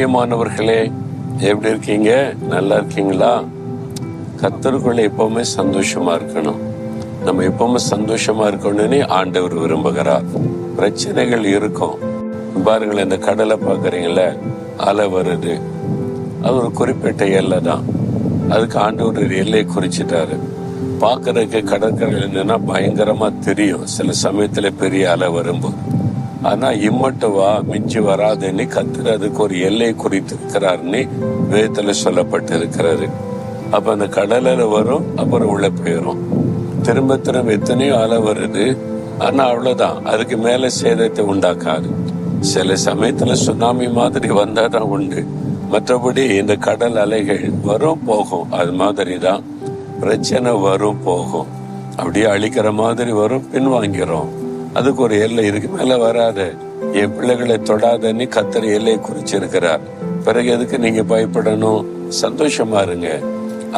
பிரியமானவர்களே, எப்படி இருக்கீங்க? நல்லா இருக்கீங்களா? கர்த்தருக்குள்ள எப்பவுமே சந்தோஷமா இருக்கணும். நம்ம எப்பவுமே சந்தோஷமா இருக்கணும்னு ஆண்டவர் விரும்புகிறார். பிரச்சனைகள் இருக்கும். பாருங்களேன், இந்த கடலை பாக்குறீங்கள, அலை வருது. அது ஒரு குறிப்பிட்ட எல்லை தான். அதுக்கு ஆண்டவர் ஒரு எல்லையை குறிச்சிட்டாரு. பாக்குறதுக்கு கடற்கரை என்னன்னா பயங்கரமா தெரியும் சில சமயத்துல பெரிய அலை வரும்போது. ஆனா இம்மட்டுவா மிஞ்சி வராதுன்னு கர்த்தர் அதுக்கு ஒரு எல்லை குறித்து இருக்கிறாருன்னு வேதத்துல சொல்லப்பட்டு இருக்கிறாரு. அப்ப அந்த கடலில் வரும், அப்புறம் உள்ள போயிடும். திரும்ப திரும்ப எத்தனையோ அலை வருது. ஆனா அவ்வளவுதான், அதுக்கு மேல சேதத்தை உண்டாக்காது. சில சமயத்துல சுனாமி மாதிரி வந்தாதான் உண்டு. மற்றபடி இந்த கடல் அலைகள் வரும் போகும். அது மாதிரிதான் பிரச்சனை வரும் போகும். அப்படியே அழிக்கிற மாதிரி வரும், பின்வாங்கிறோம். அதுக்கு ஒரு எல்லை இருக்கு, மேல வராது. என் பிள்ளைகளை தொடாதன்னு கர்த்தர் எல்லை குறிச்சிருக்கிறார். பிறகு எதுக்கு நீங்க பயப்படணும்? சந்தோஷமா இருங்க.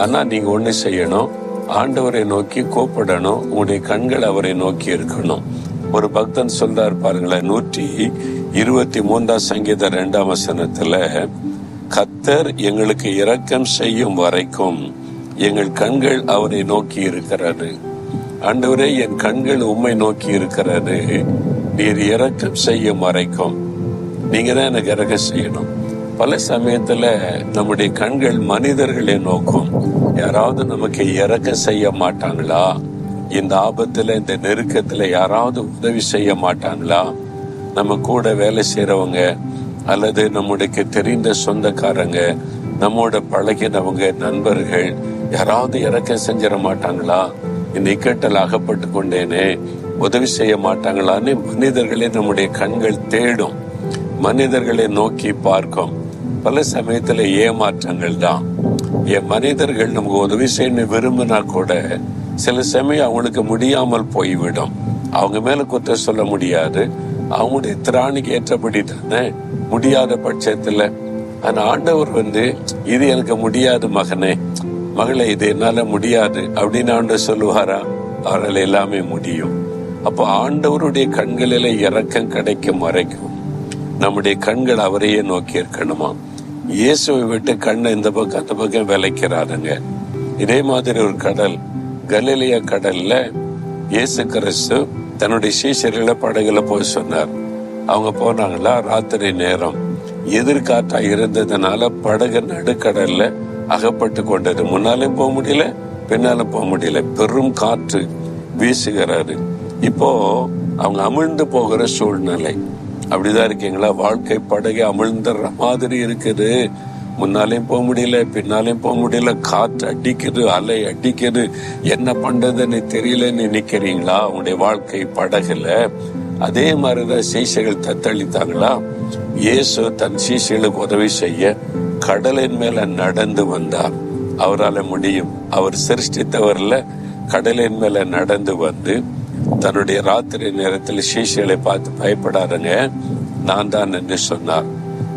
ஆனா நீங்க ஒண்ணு செய்யணும், ஆண்டவரை நோக்கி கூப்பிடணும். உங்களுடைய கண்கள் அவரை நோக்கி இருக்கணும். ஒரு பக்தன் சொல்றார் பாருங்களேன், 123 சங்கீதம் 2ஆம் வசனத்துல, கர்த்தர் எங்களுக்கு இரக்கம் செய்யும் வரைக்கும் எங்கள் கண்கள் அவரை நோக்கி இருக்கிறது. ஆண்டவரே, என் கண்கள் உம்மை நோக்கி இருக்கிறது. நீர் இரக்கம் செய்யும் வரைக்கும் நீங்க தான் எனக்கு இரக்கம் செய்யணும். பல சமயத்துல நம்முடைய கண்கள் மனிதர்களை நோக்கும். யாராவது நமக்கு இரக்கம் செய்ய மாட்டாங்களா? இந்த ஆபத்துல, இந்த நெருக்கத்துல யாராவது உதவி செய்ய மாட்டாங்களா? நம்ம கூட வேலை செய்யறவங்க அல்லது நம்முடைய தெரிந்த சொந்தக்காரங்க, நம்மோட பழகினவங்க, நண்பர்கள் யாராவது இரக்கம் செஞ்சிட மாட்டாங்களா? இந்த இக்கட்டில் அகப்பட்டு கொண்டேனே, உதவி செய்ய மாட்டாங்களான்னு மனிதர்களை நம்முடைய கண்கள் தேடும். மனிதர்களை நோக்கி பார்க்கும். பல சமயத்துல ஏமாற்றங்கள் தான். மனிதர்கள் நமக்கு உதவி செய்ய விரும்பினா கூட சில சமயம் அவங்களுக்கு முடியாமல் போய்விடும். அவங்க மேல குற்றம் சொல்ல முடியாது. அவங்களுடைய திராணிக்கு ஏற்றபடி தானே முடியாத பட்சத்துல. ஆனா ஆண்டவர் இது எனக்கு முடியாது மகனே, மகளே, இது என்னால முடியாது அப்படின்னு ஆண்டவர் சொல்லுவாரா? அவரால் எல்லாமே முடியும். அப்போ ஆண்டவருடைய கண்களில இரக்கம் கிடைக்கும் வரைக்கும் நம்முடைய கண்கள் அவரையே நோக்கி இருக்கணுமா? இயேசுவை விட்டு கண்ணை இந்த பக்கம் அந்த பக்கம் விளைக்கிறாருங்க. இதே மாதிரி ஒரு கடல், கலிலேயா கடல்ல இயேசு கிறிஸ்து தன்னுடைய சீஷர்களை படகுல போய் சொன்னார். அவங்க போனாங்களா? ராத்திரி நேரம் எதிர்காற்றா இருந்ததுனால படகு நடுக்கடல்ல அகப்பட்டு கொண்டது. முன்னாலும் போக முடியல, பின்னாலும் போக முடியல. பெரும் காற்று வீசுகிறாரு. இப்போ அவங்க அமிழ்ந்து போகிற சூழ்நிலை. அப்படிதான் இருக்கீங்களா? வாழ்க்கை படகை அமிழ்ந்துற மாதிரி இருக்குது. முன்னாலையும் போக முடியல, பின்னாலையும் போக முடியல. காற்று அடிக்குது, அலை அடிக்குது. என்ன பண்றதுன்னு தெரியலன்னு நிக்கிறீங்களா? உங்களுடைய வாழ்க்கை படகுல அதே மாதிரிதான் சீசைகள் தத்தளித்தாங்களா? இயேசு தன் சீசைகளுக்கு உதவி செய்ய கடலின் மேல நடந்து வந்தார். அவரால் முடியும். அவர் சிருஷ்டித்தவர்ல கடலின் மேல நடந்து வந்து தன்னுடைய ராத்திரி நேரத்தில் சீஷைகளை பார்த்து, பயப்படாதங்க, நான் தான் என்று சொன்னார்.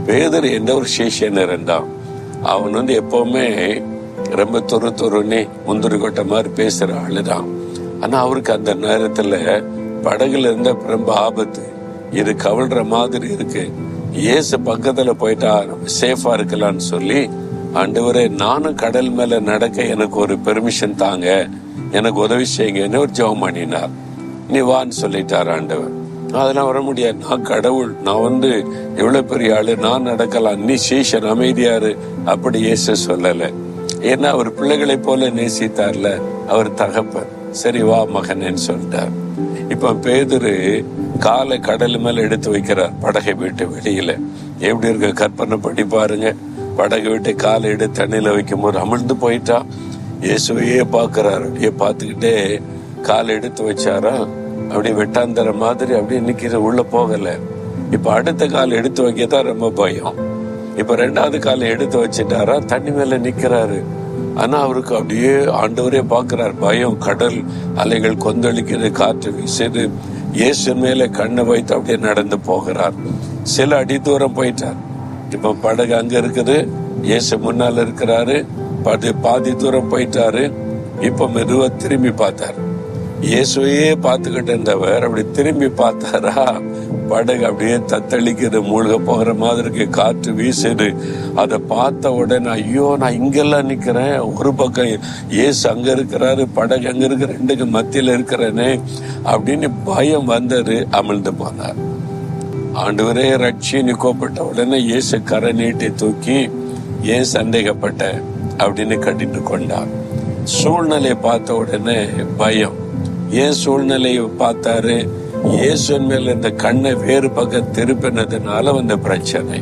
பேதுரு என்ற ஒரு சீஷன் இருந்தான். அவன் எப்பவுமே ரொம்ப துருன்னு முந்திரி கொட்ட மாதிரி பேசுற ஆளுதான். ஆனா அவருக்கு அந்த நேரத்துல படகுல இருந்த ரொம்ப ஆபத்து, இது கவிழ்ற மாதிரி இருக்கு. இயேசு பக்கத்துல போயிட்டா நம்ம சேஃபா இருக்கலாம்னு சொல்லி, ஆண்டவரே, நானும் கடல் மேல நடக்க எனக்கு ஒரு பெர்மிஷன் தாங்க, எனக்கு உதவி செய்யுங்கன்னு ஒரு ஜெபம் பண்ணினார். நீ வான்னு சொல்லிட்டார் ஆண்டவர். அதெல்லாம் வர முடியாது, நான் கடவுள், நான் எவ்வளவு பெரிய ஆளு, நான் நடக்கலாம், நீ சீஷன், அமைதியாரு. அப்படி இயேசு சொல்லல. ஏன்னா அவர் பிள்ளைகளை போல நேசித்தார்ல, அவர் தகப்பன். சரி வா மகனேன்னு சொல்லிட்டார். இப்ப பேதுரு காலை கடல் மேல எடுத்து வைக்கிறார், படகை விட்டு வெளியில. எப்படி இருக்க கற்பனை படி பாருங்க. படகை விட்டு காலை எடுத்து தண்ணியில வைக்கும் போது அமிழ்ந்து போயிட்டா. இயேசுவையே பாக்குறாரு. அப்படியே பார்த்துக்கிட்டே காலை எடுத்து வச்சாரா, அப்படியே வெட்டாந்தர மாதிரி அப்படியே நிக்கிற, உள்ள போகல. இப்ப அடுத்த காலை எடுத்து வைக்கதான் ரொம்ப பயம். இப்ப 2வது காலை எடுத்து வச்சுட்டாரா, தண்ணி மேல நிக்கிறாரு. ஆனா அவருக்கு அப்படியே ஆண்டவரே பாக்குறாரு. பயம், கடல் அலைகள் கொந்தளிக்கிறது, காற்று வீசுது. இயேசு மேல கண்ணை வைத்து அப்படியே நடந்து போகிறார். சில அடி தூரம் போயிட்டார். இப்ப படகு அங்க இருக்குது, இயேசு முன்னால இருக்கிறாரு. பாதி தூரம் போயிட்டாரு. இப்ப மெதுவா திரும்பி பார்த்தார். இயேசுவையே பார்த்துக்கிட்டு இருந்தவர் அப்படி திரும்பி பார்த்தாரா, படகு அப்படியே தத்தளிக்குது, மூழ்க போகிற மாதிரி இருக்கு, காற்று வீசுது. அதை பார்த்த உடனே ஐயோ நான் இங்கெல்லாம் நிக்கிறேன், ஒரு பக்கம் இயேசு அங்க இருக்கிறாரு, படகு அங்க இருக்கிற, ரெண்டுக்கு மத்தியில இருக்கிறேனே அப்படின்னு பயம் வந்தது. அமிழ்ந்து போனார். ஆண்டவரே ரட்சின்னு கூப்பிட்ட உடனே இயேசு கரை நீட்டி தூக்கி, ஏன் சந்தேகப்பட்ட அப்படின்னு கட்டிட்டு கொண்டார். சூழ்நிலையை பார்த்த உடனே பயம். ஏன் சூழ்நிலையை பார்த்தாரு? இயேசுவின் மேல இந்த கண்ணை வேறு பக்கம் திருப்பினதுனால வந்த பிரச்சனை.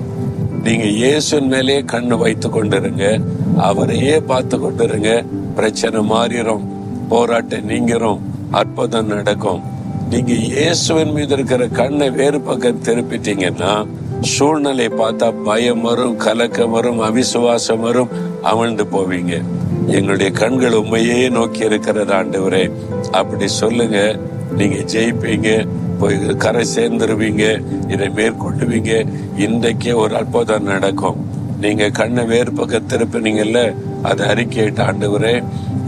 நீங்க இயேசுவின் மேலே கண்ணு வைத்து கொண்டிருங்க, அவரையே பார்த்து கொண்டிருங்க, பிரச்சனை மாறிடும், போராட்டம் நீங்கிறோம், அற்புதம் நடக்கும். நீங்க இயேசுவின் மீது இருக்கிற கண்ணை வேறு பக்கம் திருப்பிட்டீங்கன்னா சூழ்நிலை பார்த்தா பயம் வரும், கலக்கம் வரும், அவிசுவாசம் வரும், அமிழ்ந்து போவீங்க. எங்களுடைய கண்கள் உண்மையே நோக்கி இருக்கிறது ஆண்டவரே அப்படி சொல்லுங்க. நீங்க ஜெயிப்பீங்க, போய் கரை சேர்ந்துருவீங்க, இதை மேற்கொள்ளுவீங்க. இன்றைக்கே ஒரு அற்புதம் நடக்கும். நீங்க கண்ணை வேறு பக்கம் திருப்பினீங்கல்ல, அதை அறிக்கையிட்டு, ஆண்டவரே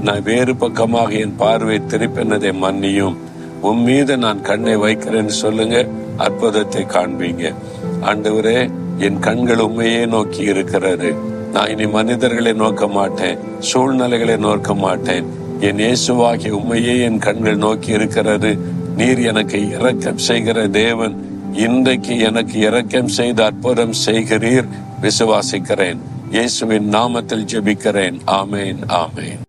நான் வேறு பக்கமாக என் பார்வை திருப்பினதை மன்னியும், உன் மீது நான் கண்ணை வைக்கிறேன்னு சொல்லுங்க. அற்புதத்தை காண்பீங்க. ஆண்டவரே என் கண்கள் உண்மையே நோக்கி இருக்கிறது, நான் இனி மனிதர்களை நோக்க மாட்டேன், சூழ்நிலைகளை நோக்க மாட்டேன், என் இயேசுவாகிய உண்மையே என் கண்கள் நோக்கி இருக்கிறது. நீர் எனக்கு இரக்கம் செய்கிற தேவன், இன்றைக்கு எனக்கு இரக்கம் செய்து அற்புதம் செய்கிறீர், விசுவாசிக்கிறேன். இயேசுவின் நாமத்தில் ஜெபிக்கிறேன். ஆமேன், ஆமேன்.